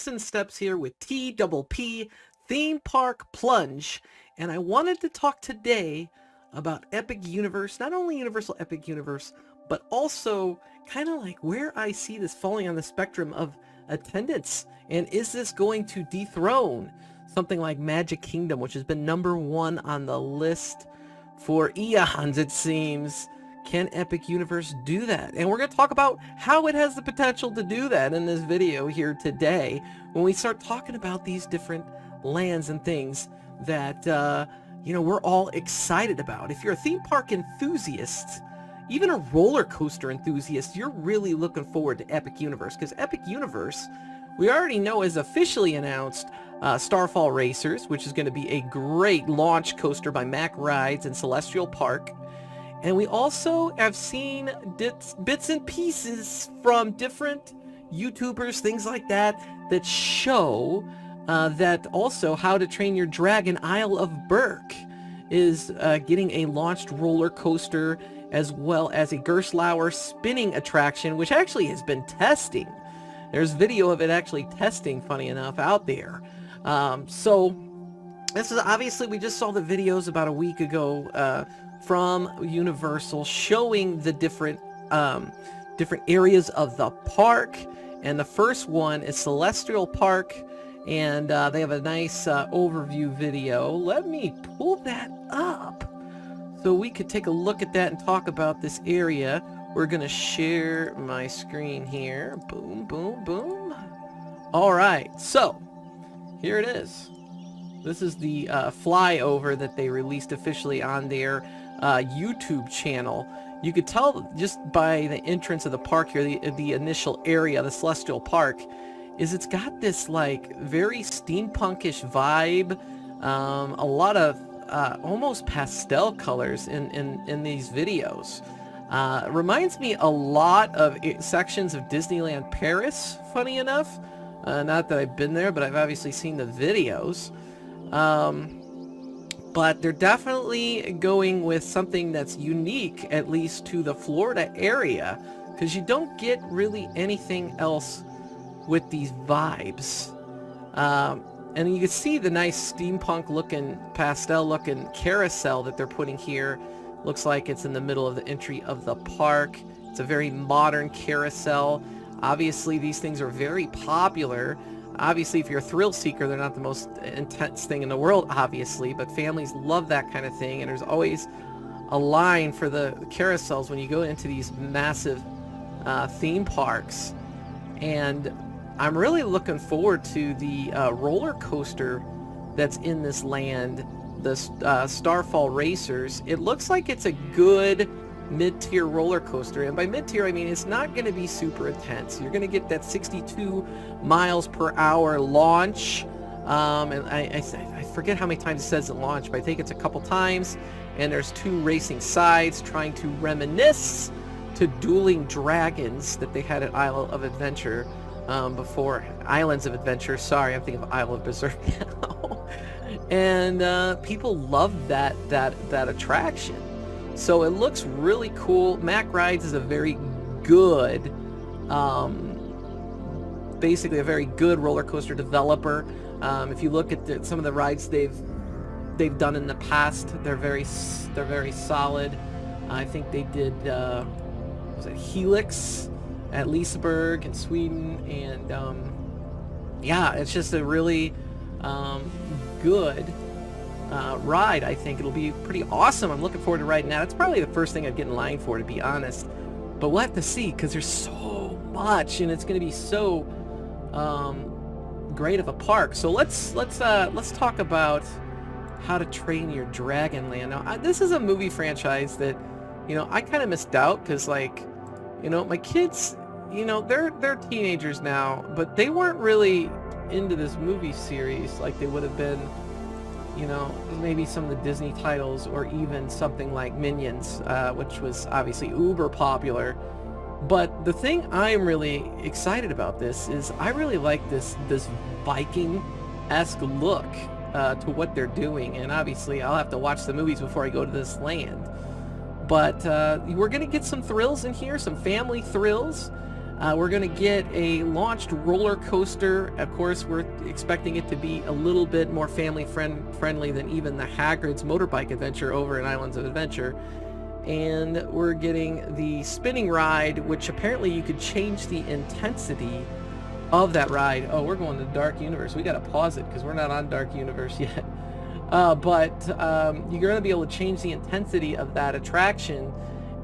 Austin Steps here with TPP Theme Park Plunge, and I wanted to talk today about Epic Universe, not only Universal Epic Universe, but also kind of like where I see this falling on the spectrum of attendance, and is this going to dethrone something like Magic Kingdom, which has been #1 on the list for eons, it seems. Can Epic Universe do that? And we're going to talk about how it has the potential to do that in this video here today when we start talking about these different lands and things that, we're all excited about. If you're a theme park enthusiast, even a roller coaster enthusiast, you're really looking forward to Epic Universe, because Epic Universe, we already know, is officially announced Starfall Racers, which is going to be a great launch coaster by Mack Rides in Celestial Park. And we also have seen bits and pieces from different YouTubers, things like that, that show that also How to Train Your Dragon Isle of Berk is getting a launched roller coaster, as well as a Gerstlauer spinning attraction, which actually has been testing. There's video of it actually testing, funny enough, out there. So this is obviously, we just saw the videos about a week ago from Universal showing the different areas of the park, and the first one is Celestial Park, and they have a nice overview video. Let me pull that up so we could take a look at that and talk about this area. We're gonna share my screen here. Boom, boom, boom. All right, so here it is. This is the flyover that they released officially on their YouTube channel. You could tell just by the entrance of the park here, the initial area, the Celestial Park, is it's got this like very steampunkish vibe, a lot of almost pastel colors in these videos. Reminds me a lot of sections of Disneyland Paris, funny enough. Not that I've been there, but I've obviously seen the videos. But they're definitely going with something that's unique, at least to the Florida area, because you don't get really anything else with these vibes. And you can see the nice steampunk looking, pastel looking carousel that they're putting here. Looks like it's in the middle of the entry of the park. It's a very modern carousel. Obviously, these things are very popular. Obviously, if you're a thrill seeker, they're not the most intense thing in the world, obviously, but families love that kind of thing, and there's always a line for the carousels when you go into these massive theme parks. And I'm really looking forward to the roller coaster that's in this land, the Starfall Racers. It looks like it's a good mid-tier roller coaster, and by mid-tier I mean it's not going to be super intense. You're going to get that 62 miles per hour launch, and I forget how many times it says it launch, but I think it's a couple times, and there's 2 racing sides trying to reminisce to Dueling Dragons that they had at Isle of Adventure before. Islands of Adventure, sorry, I'm thinking of Isle of Berserk now. And people love that attraction. So it looks really cool. Mack Rides is a very good, basically a very good roller coaster developer. If you look at some of the rides they've done in the past, they're very solid. I think they did was it Helix at Liseberg in Sweden, and yeah, it's just a really good ride. I think it'll be pretty awesome. I'm looking forward to riding that. It's probably the first thing I'd get in line for, to be honest, but we'll have to see, because there's so much, and it's going to be so great of a park. So let's talk about How to Train Your Dragon Land. Now, this is a movie franchise that, I kind of missed out, because, like, my kids, they're teenagers now, but they weren't really into this movie series like they would have been, maybe some of the Disney titles, or even something like Minions, which was obviously uber popular. But the thing I am really excited about this is I really like this Viking-esque look to what they're doing, and obviously I'll have to watch the movies before I go to this land. But we're going to get some thrills in here, some family thrills. We're going to get a launched roller coaster. Of course, we're expecting it to be a little bit more family friendly than even the Hagrid's motorbike adventure over in Islands of Adventure. And we're getting the spinning ride, which apparently you could change the intensity of that ride. Oh, we're going to Dark Universe. We got to pause it because we're not on Dark Universe yet. But you're going to be able to change the intensity of that attraction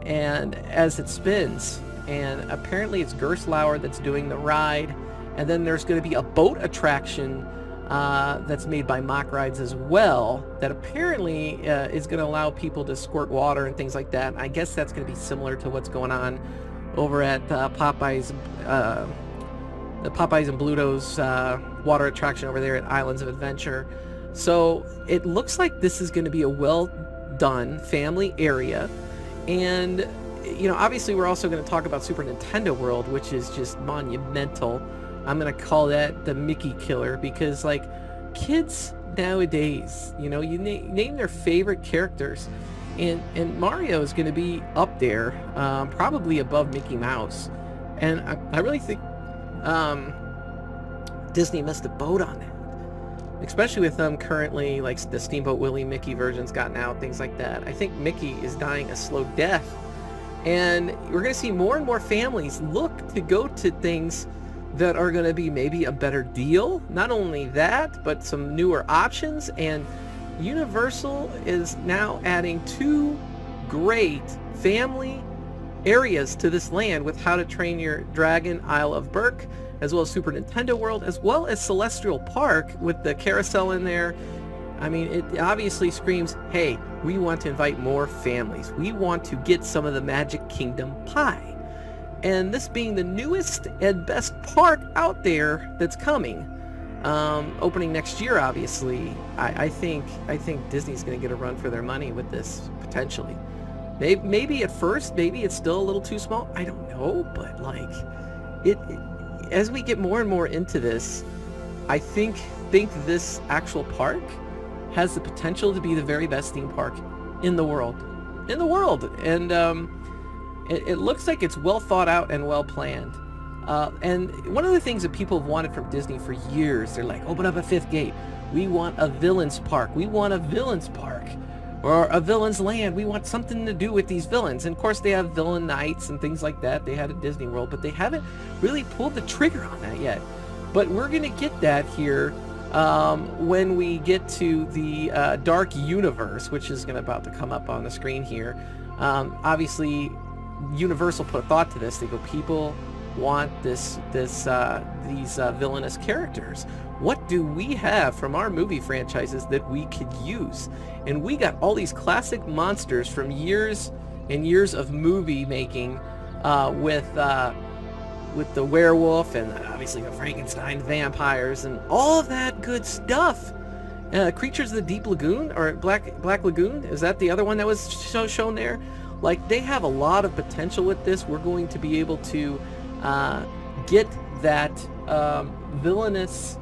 and as it spins. And apparently it's Gerstlauer that's doing the ride. And then there's going to be a boat attraction that's made by Mock Rides as well, that apparently is going to allow people to squirt water and things like that. I guess that's going to be similar to what's going on over at Popeye's and Bluto's water attraction over there at Islands of Adventure. So it looks like this is going to be a well done family area. And obviously we're also going to talk about Super Nintendo World, which is just monumental. I'm going to call that the Mickey killer, because like kids nowadays, you name their favorite characters, and Mario is going to be up there, probably above Mickey Mouse. And I really think Disney missed the boat on that, especially with them currently, like the Steamboat Willie Mickey version's gotten out, things like that. I think Mickey is dying a slow death, and we're going to see more and more families look to go to things that are going to be maybe a better deal. Not only that, but some newer options. And Universal is now adding 2 great family areas to this land with How to Train Your Dragon Isle of Berk, as well as Super Nintendo World, as well as Celestial Park with the carousel in there. I mean, it obviously screams, hey, we want to invite more families. We want to get some of the Magic Kingdom pie. And this being the newest and best park out there that's coming, opening next year, obviously, I think Disney's going to get a run for their money with this, potentially. Maybe at first, maybe it's still a little too small. I don't know, but like, as we get more and more into this, I think this actual park has the potential to be the very best theme park in the world. And it looks like it's well thought out and well planned. And one of the things that people have wanted from Disney for years, they're like, open up a 5th gate. We want a villains park. We want a villains park. Or a villains land. We want something to do with these villains. And of course they have villain nights and things like that. They had at Disney World, but they haven't really pulled the trigger on that yet. But we're going to get that here when we get to the Dark Universe, which is about to come up on the screen here. Obviously, Universal put a thought to this. They go, people want these villainous characters. What do we have from our movie franchises that we could use? And we got all these classic monsters from years and years of movie making, with the werewolf and obviously the Frankenstein vampires and all of that good stuff. Creatures of the Deep Lagoon, or Black Lagoon, is that the other one that was shown there? Like, they have a lot of potential with this. We're going to be able to get that villainous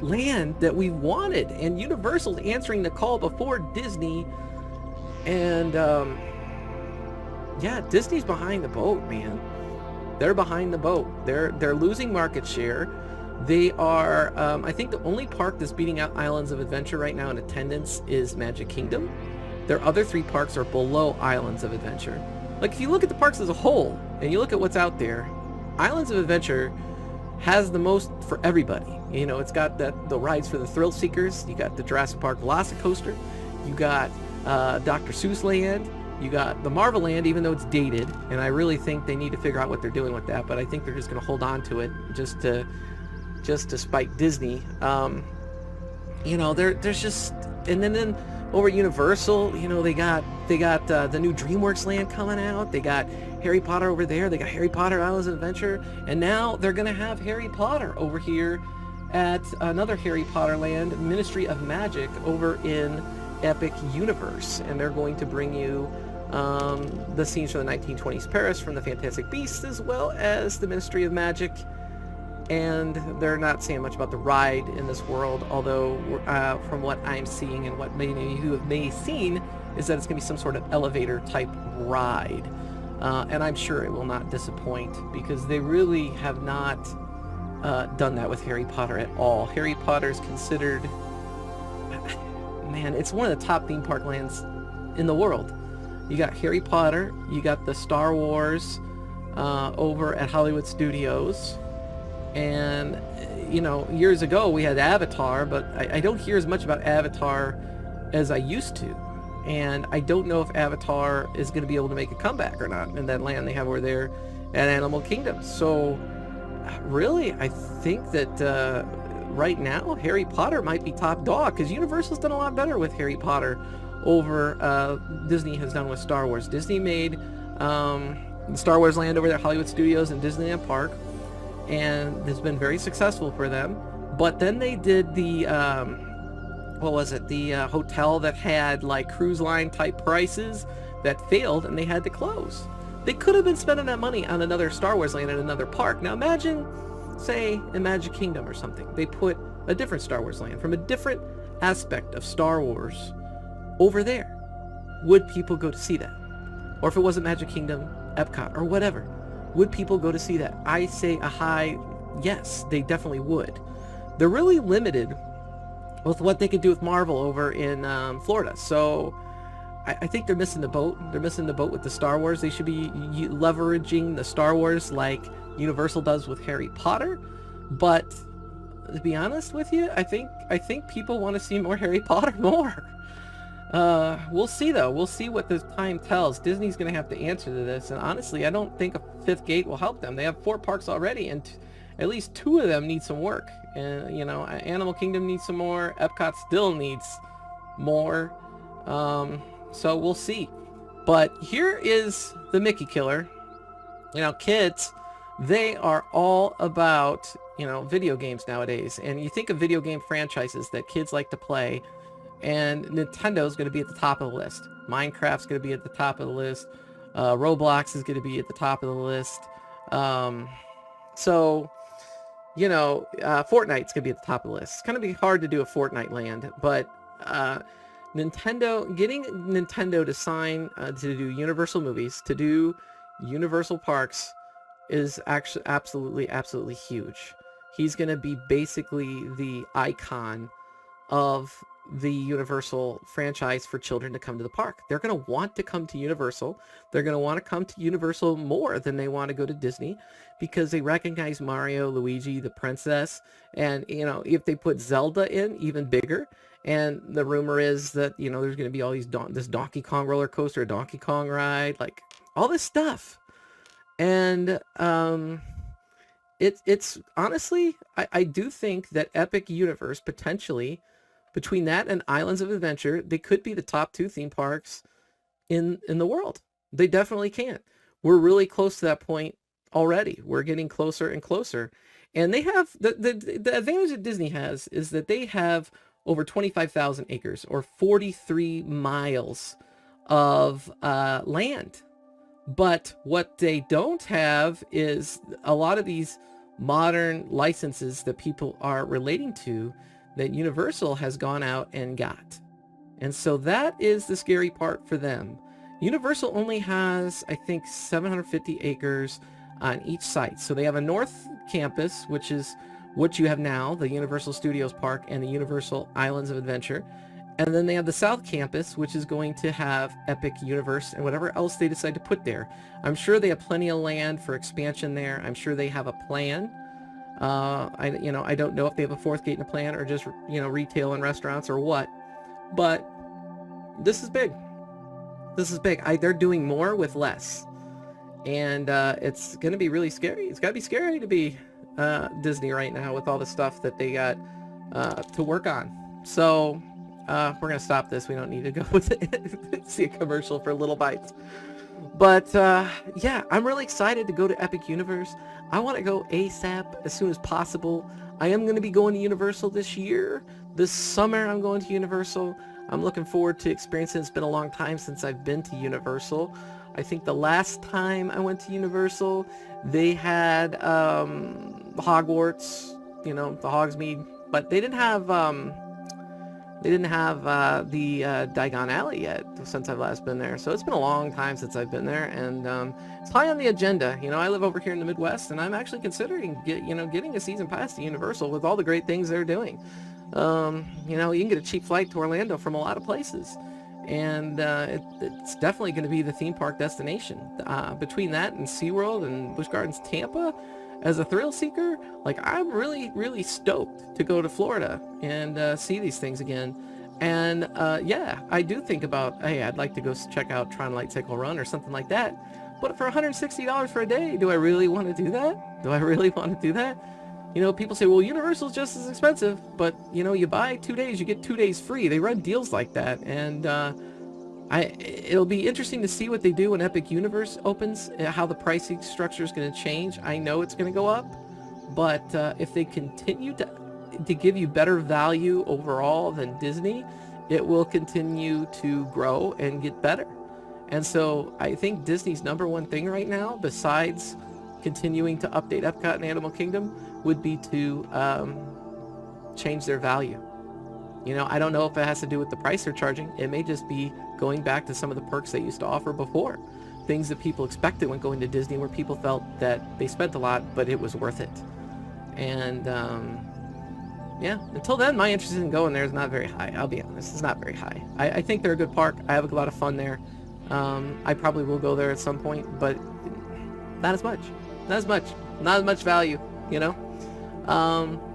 land that we wanted, and Universal's answering the call before Disney. And yeah, Disney's behind the boat, man. They're behind the boat. They're losing market share. They are, I think the only park that's beating out Islands of Adventure right now in attendance is Magic Kingdom. Their other 3 parks are below Islands of Adventure. Like, if you look at the parks as a whole, and you look at what's out there, Islands of Adventure has the most for everybody. It's got the rides for the thrill seekers. You got the Jurassic Park Velocicoaster. You got Dr. Seuss Land. You got the Marvel Land, even though it's dated, and I really think they need to figure out what they're doing with that, but I think they're just going to hold on to it just to spite Disney. There's just, and then over at Universal, they got the new DreamWorks Land coming out. They got Harry Potter over there. They got Harry Potter Islands of Adventure, and now they're going to have Harry Potter over here at another Harry Potter land, Ministry of Magic, over in Epic Universe, and they're going to bring you the scenes from the 1920s Paris from the Fantastic Beasts, as well as the Ministry of Magic. And they're not saying much about the ride in this world, although from what I'm seeing and what many of you may have seen is that it's going to be some sort of elevator type ride. And I'm sure it will not disappoint, because they really have not done that with Harry Potter at all. Harry Potter is considered, man, it's one of the top theme park lands in the world. You got Harry Potter, you got the Star Wars over at Hollywood Studios, and years ago we had Avatar, but I don't hear as much about Avatar as I used to, and I don't know if Avatar is going to be able to make a comeback or not in that land they have over there at Animal Kingdom. So really, I think that right now Harry Potter might be top dog, because Universal's done a lot better with Harry Potter over Disney has done with Star Wars. Disney made Star Wars Land over there at Hollywood Studios and Disneyland Park, and it's been very successful for them. But then they did the what was it, the hotel that had like cruise line type prices that failed, and they had to close. They could have been spending that money on another Star Wars land at another park. Now imagine, say, in Magic Kingdom or something, they put a different Star Wars land from a different aspect of Star Wars over there. Would people go to see that? Or if it wasn't Magic Kingdom, Epcot, or whatever, would people go to see that? I say a high yes, they definitely would. They're really limited with what they could do with Marvel over in Florida. So I think they're missing the boat. They're missing the boat with the Star Wars. They should be leveraging the Star Wars like Universal does with Harry Potter. But to be honest with you, I think people want to see more Harry Potter more. We'll see though. We'll see what the time tells. Disney's going to have to answer to this. And honestly, I don't think a fifth gate will help them. They have 4 parks already, and at least 2 of them need some work. And Animal Kingdom needs some more. Epcot still needs more. So we'll see. But here is the Mickey killer. Kids, they are all about, video games nowadays. And you think of video game franchises that kids like to play, and Nintendo's going to be at the top of the list. Minecraft's going to be at the top of the list. Roblox is going to be at the top of the list. Fortnite's going to be at the top of the list. It's going to be hard to do a Fortnite land, but getting Nintendo to sign to do Universal movies, to do Universal parks, is actually absolutely huge. He's going to be basically the icon of the Universal franchise for children to come to the park. They're going to want to come to Universal. They're going to want to come to Universal more than they want to go to Disney, because they recognize Mario, Luigi, the princess, and if they put Zelda in, even bigger. And the rumor is that there's going to be all these this Donkey Kong roller coaster, a Donkey Kong ride, like all this stuff. And it's honestly, I do think that Epic Universe potentially, between that and Islands of Adventure, they could be the top 2 theme parks in the world. They definitely can. We're really close to that point already. We're getting closer and closer. And they have, the advantage that Disney has is that they have over 25,000 acres, or 43 miles of land. But what they don't have is a lot of these modern licenses that people are relating to, that Universal has gone out and got. And so that is the scary part for them. Universal only has, I think, 750 acres on each site. So they have a North Campus, which is what you have now, the Universal Studios Park and the Universal Islands of Adventure. And then they have the South Campus, which is going to have Epic Universe and whatever else they decide to put there. I'm sure they have plenty of land for expansion there. I'm sure they have a plan. I don't know if they have a 4th gate in a plan, or just retail and restaurants or what. But this is big. This is big. They're doing more with less, and it's going to be really scary. It's got to be scary to be Disney right now with all the stuff that they got to work on. So we're going to stop this. We don't need to go with it. See a commercial for Little Bites. But yeah, I'm really excited to go to Epic Universe. I want to go ASAP, as soon as possible. I am going to be going to Universal this year. This summer I'm going to Universal. I'm looking forward to experiencing it. It's been a long time since I've been to Universal. I think the last time I went to Universal, they had Hogwarts, the Hogsmeade, but they didn't have They didn't have the Diagon Alley yet since I've last been there. So it's been a long time since I've been there, and it's high on the agenda. You know, I live over here in the Midwest, and I'm actually considering getting a season pass to Universal with all the great things they're doing. You know, you can get a cheap flight to Orlando from a lot of places, and it's definitely going to be the theme park destination. Between that and SeaWorld and Busch Gardens Tampa, as a thrill seeker, like, I'm really, really stoked to go to Florida and see these things again. And yeah, I do think about, hey, I'd like to go check out Tron Light Cycle Run or something like that. But for $160 for a day, do I really want to do that? Do I really want to do that? You know, people say, well, Universal's just as expensive, but, you know, you buy 2 days, you get 2 days free. They run deals like that, and it'll be interesting to see what they do when Epic Universe opens, how the pricing structure is going to change. I know it's going to go up, but if they continue to give you better value overall than Disney, it will continue to grow and get better. And so I think Disney's number one thing right now, besides continuing to update Epcot and Animal Kingdom, would be to change their value. You know, I don't know if it has to do with the price they're charging. It may just be going back to some of the perks they used to offer before. Things that people expected when going to Disney, where people felt that they spent a lot, but it was worth it. And yeah, until then, my interest in going there is not very high. I'll be honest, it's not very high. I think they're a good park. I have a lot of fun there. I probably will go there at some point, but not as much. Not as much value, you know?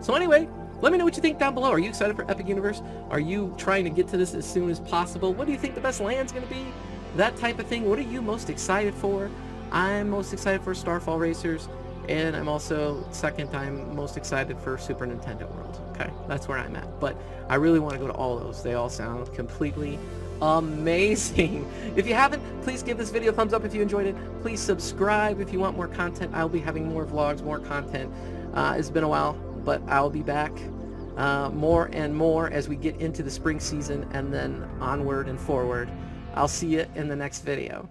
So anyway, let me know what you think down below. Are you excited for Epic Universe? Are you trying to get to this as soon as possible? What do you think the best land's going to be? That type of thing. What are you most excited for? I'm most excited for Starfall Racers, and I'm also, I'm most excited for Super Nintendo World. Okay, that's where I'm at. But I really want to go to all those. They all sound completely amazing. If you haven't, please give this video a thumbs up if you enjoyed it. Please subscribe if you want more content. I'll be having more vlogs, more content. It's been a while, but I'll be back more and more as we get into the spring season, and then onward and forward. I'll see you in the next video.